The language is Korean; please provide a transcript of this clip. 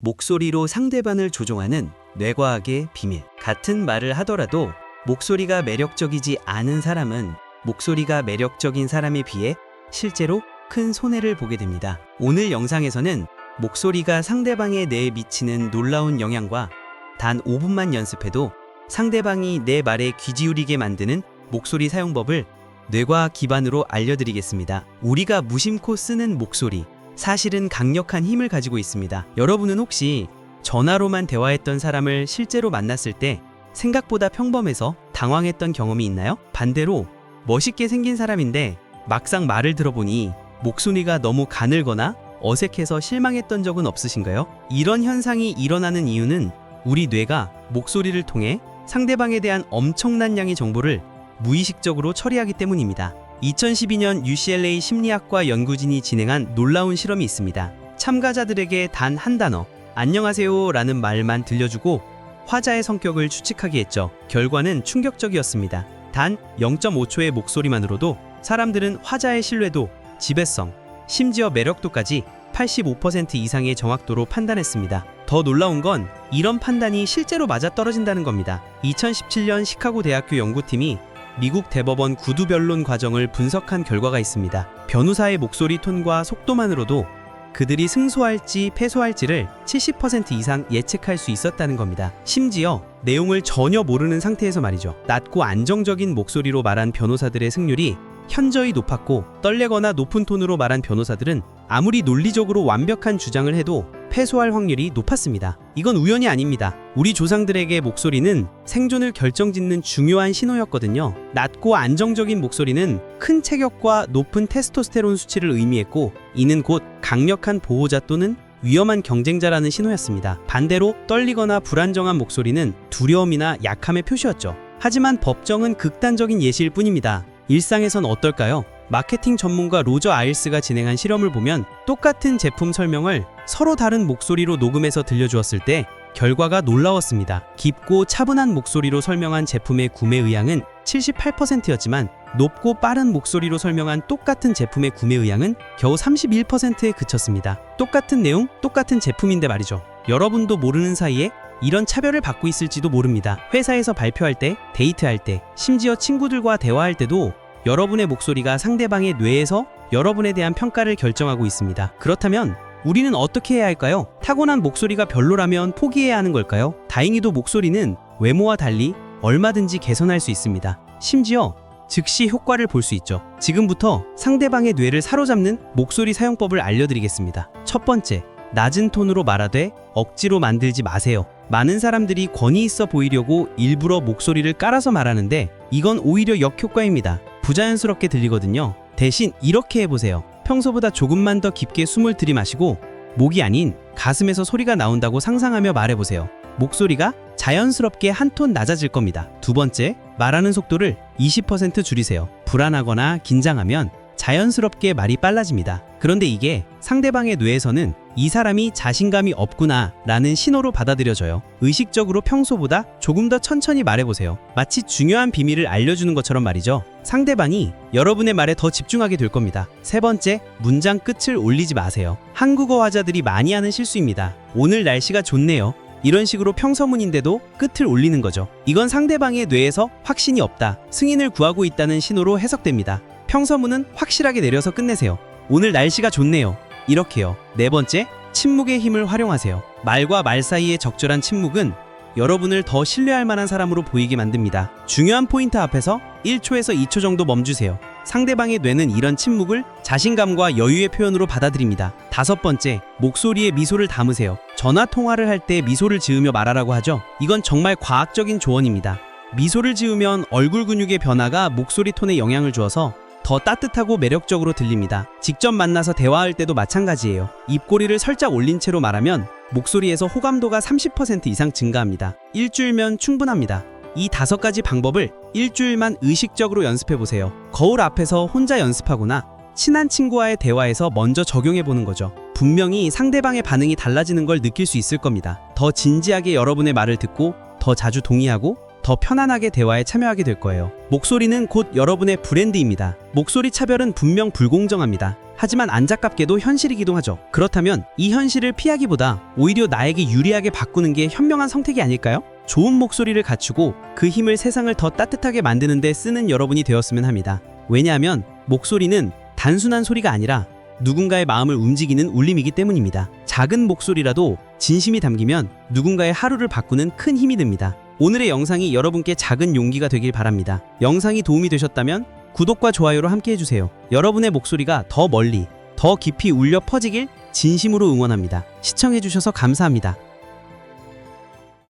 목소리로 상대방을 조종하는 뇌과학의 비밀. 같은 말을 하더라도 목소리가 매력적이지 않은 사람은 목소리가 매력적인 사람에 비해 실제로 큰 손해를 보게 됩니다. 오늘 영상에서는 목소리가 상대방의 뇌에 미치는 놀라운 영향과 단 5분만 연습해도 상대방이 내 말에 귀 기울이게 만드는 목소리 사용법을 뇌과학 기반으로 알려드리겠습니다. 우리가 무심코 쓰는 목소리, 사실은 강력한 힘을 가지고 있습니다. 여러분은 혹시 전화로만 대화했던 사람을 실제로 만났을 때 생각보다 평범해서 당황했던 경험이 있나요? 반대로 멋있게 생긴 사람인데 막상 말을 들어보니 목소리가 너무 가늘거나 어색해서 실망했던 적은 없으신가요? 이런 현상이 일어나는 이유는 우리 뇌가 목소리를 통해 상대방에 대한 엄청난 양의 정보를 무의식적으로 처리하기 때문입니다. 2012년 UCLA 심리학과 연구진이 진행한 놀라운 실험이 있습니다. 참가자들에게 단 한 단어, 안녕하세요 라는 말만 들려주고 화자의 성격을 추측하게 했죠. 결과는 충격적이었습니다. 단 0.5초의 목소리만으로도 사람들은 화자의 신뢰도, 지배성, 심지어 매력도까지 85% 이상의 정확도로 판단했습니다. 더 놀라운 건 이런 판단이 실제로 맞아떨어진다는 겁니다. 2017년 시카고 대학교 연구팀이 미국 대법원 구두변론 과정을 분석한 결과가 있습니다. 변호사의 목소리 톤과 속도만으로도 그들이 승소할지 패소할지를 70% 이상 예측할 수 있었다는 겁니다. 심지어 내용을 전혀 모르는 상태에서 말이죠. 낮고 안정적인 목소리로 말한 변호사들의 승률이 현저히 높았고, 떨리거나 높은 톤으로 말한 변호사들은 아무리 논리적으로 완벽한 주장을 해도 패소할 확률이 높았습니다. 이건 우연이 아닙니다. 우리 조상들에게 목소리는 생존을 결정짓는 중요한 신호였거든요. 낮고 안정적인 목소리는 큰 체격과 높은 테스토스테론 수치를 의미했고, 이는 곧 강력한 보호자 또는 위험한 경쟁자라는 신호였습니다. 반대로 떨리거나 불안정한 목소리는 두려움이나 약함의 표시였죠. 하지만 법정은 극단적인 예시일 뿐입니다. 일상에선 어떨까요? 마케팅 전문가 로저 아일스가 진행한 실험을 보면 똑같은 제품 설명을 서로 다른 목소리로 녹음해서 들려주었을 때 결과가 놀라웠습니다. 깊고 차분한 목소리로 설명한 제품의 구매 의향은 78%였지만 높고 빠른 목소리로 설명한 똑같은 제품의 구매 의향은 겨우 31%에 그쳤습니다. 똑같은 내용, 똑같은 제품인데 말이죠. 여러분도 모르는 사이에 이런 차별을 받고 있을지도 모릅니다. 회사에서 발표할 때, 데이트할 때, 심지어 친구들과 대화할 때도 여러분의 목소리가 상대방의 뇌에서 여러분에 대한 평가를 결정하고 있습니다. 그렇다면 우리는 어떻게 해야 할까요? 타고난 목소리가 별로라면 포기해야 하는 걸까요? 다행히도 목소리는 외모와 달리 얼마든지 개선할 수 있습니다. 심지어 즉시 효과를 볼 수 있죠. 지금부터 상대방의 뇌를 사로잡는 목소리 사용법을 알려드리겠습니다. 첫 번째, 낮은 톤으로 말하되 억지로 만들지 마세요. 많은 사람들이 권위 있어 보이려고 일부러 목소리를 깔아서 말하는데 이건 오히려 역효과입니다. 부자연스럽게 들리거든요. 대신 이렇게 해보세요. 평소보다 조금만 더 깊게 숨을 들이마시고 목이 아닌 가슴에서 소리가 나온다고 상상하며 말해보세요. 목소리가 자연스럽게 한 톤 낮아질 겁니다. 두 번째, 말하는 속도를 20% 줄이세요. 불안하거나 긴장하면 자연스럽게 말이 빨라집니다. 그런데 이게 상대방의 뇌에서는 이 사람이 자신감이 없구나 라는 신호로 받아들여져요. 의식적으로 평소보다 조금 더 천천히 말해보세요. 마치 중요한 비밀을 알려주는 것처럼 말이죠. 상대방이 여러분의 말에 더 집중하게 될 겁니다. 세 번째, 문장 끝을 올리지 마세요. 한국어 화자들이 많이 하는 실수입니다. 오늘 날씨가 좋네요. 이런 식으로 평서문인데도 끝을 올리는 거죠. 이건 상대방의 뇌에서 확신이 없다, 승인을 구하고 있다는 신호로 해석됩니다. 평서문은 확실하게 내려서 끝내세요. 오늘 날씨가 좋네요. 이렇게요. 네 번째, 침묵의 힘을 활용하세요. 말과 말 사이의 적절한 침묵은 여러분을 더 신뢰할 만한 사람으로 보이게 만듭니다. 중요한 포인트 앞에서 1초에서 2초 정도 멈추세요. 상대방의 뇌는 이런 침묵을 자신감과 여유의 표현으로 받아들입니다. 다섯 번째, 목소리에 미소를 담으세요. 전화 통화를 할 때 미소를 지으며 말하라고 하죠. 이건 정말 과학적인 조언입니다. 미소를 지으면 얼굴 근육의 변화가 목소리 톤에 영향을 주어서 더 따뜻하고 매력적으로 들립니다. 직접 만나서 대화할 때도 마찬가지예요. 입꼬리를 살짝 올린 채로 말하면 목소리에서 호감도가 30% 이상 증가합니다. 일주일면 충분합니다. 이 5가지 방법을 일주일만 의식적으로 연습해보세요. 거울 앞에서 혼자 연습하거나 친한 친구와의 대화에서 먼저 적용해보는 거죠. 분명히 상대방의 반응이 달라지는 걸 느낄 수 있을 겁니다. 더 진지하게 여러분의 말을 듣고 더 자주 동의하고 더 편안하게 대화에 참여하게 될 거예요. 목소리는 곧 여러분의 브랜드입니다. 목소리 차별은 분명 불공정합니다. 하지만 안타깝게도 현실이기도 하죠. 그렇다면 이 현실을 피하기보다 오히려 나에게 유리하게 바꾸는 게 현명한 선택이 아닐까요? 좋은 목소리를 갖추고 그 힘을 세상을 더 따뜻하게 만드는 데 쓰는 여러분이 되었으면 합니다. 왜냐하면 목소리는 단순한 소리가 아니라 누군가의 마음을 움직이는 울림이기 때문입니다. 작은 목소리라도 진심이 담기면 누군가의 하루를 바꾸는 큰 힘이 됩니다. 오늘의 영상이 여러분께 작은 용기가 되길 바랍니다. 영상이 도움이 되셨다면 구독과 좋아요로 함께 해주세요. 여러분의 목소리가 더 멀리, 더 깊이 울려 퍼지길 진심으로 응원합니다. 시청해주셔서 감사합니다.